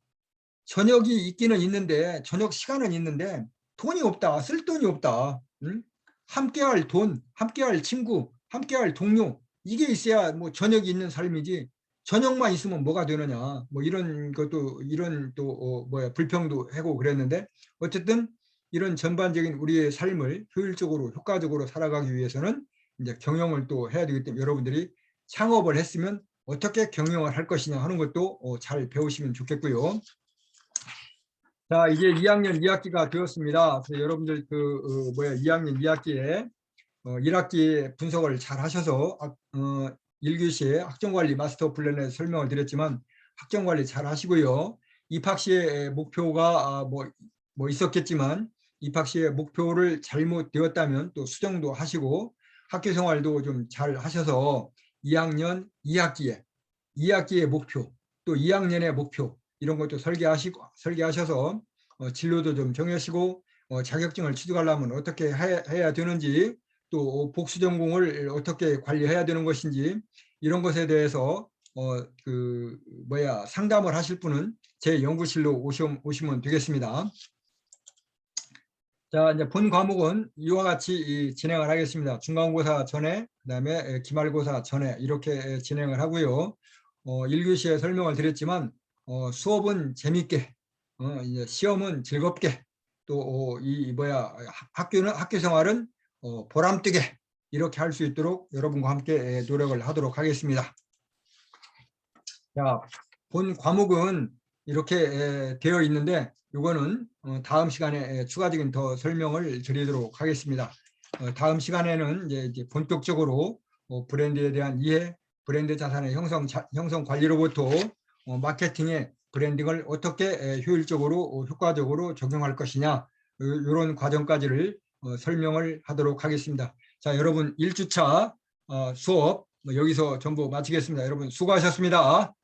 저녁이 있기는 있는데 저녁 시간은 있는데 돈이 없다. 쓸 돈이 없다. 응? 함께할 돈, 함께할 친구, 함께할 동료 이게 있어야 뭐 저녁이 있는 삶이지. 저녁만 있으면 뭐가 되느냐. 뭐 이런 것도 이런 또 뭐야 불평도 하고 그랬는데 어쨌든 이런 전반적인 우리의 삶을 효율적으로 효과적으로 살아가기 위해서는 이제 경영을 또 해야 되기 때문에 여러분들이 창업을 했으면 어떻게 경영을 할 것이냐 하는 것도 잘 배우시면 좋겠고요. 자, 이제 2학년 2학기가 되었습니다. 그래서 여러분들 2학년 2학기에 1학기 분석을 잘 하셔서 1교시에 학점관리 마스터 플랜에 설명을 드렸지만 학점관리 잘 하시고요. 입학시의 목표가 뭐 있었겠지만 입학시의 목표를 잘못되었다면 또 수정도 하시고 학교 생활도 좀 잘 하셔서 2학년 2학기의 목표 또 2학년의 목표 이런 것도 설계하셔서 진로도 좀 정하시고 자격증을 취득하려면 어떻게 해야 되는지 또 복수 전공을 어떻게 관리해야 되는 것인지 이런 것에 대해서 상담을 하실 분은 제 연구실로 오시면 되겠습니다. 자, 이제 본 과목은 이와 같이 진행을 하겠습니다. 중간고사 전에, 그다음에 기말고사 전에 이렇게 진행을 하고요. 1교시에 설명을 드렸지만 수업은 재밌게, 이제 시험은 즐겁게, 또 학교 생활은 보람되게 이렇게 할 수 있도록 여러분과 함께 노력을 하도록 하겠습니다. 자, 본 과목은 이렇게 되어 있는데 이거는 다음 시간에 추가적인 더 설명을 드리도록 하겠습니다. 다음 시간에는 이제 본격적으로 브랜드에 대한 이해, 브랜드 자산의 형성 관리로부터 마케팅의 브랜딩을 어떻게 효율적으로 효과적으로 적용할 것이냐 이런 과정까지를 설명을 하도록 하겠습니다. 자, 여러분 1주차 수업 여기서 전부 마치겠습니다. 여러분 수고하셨습니다.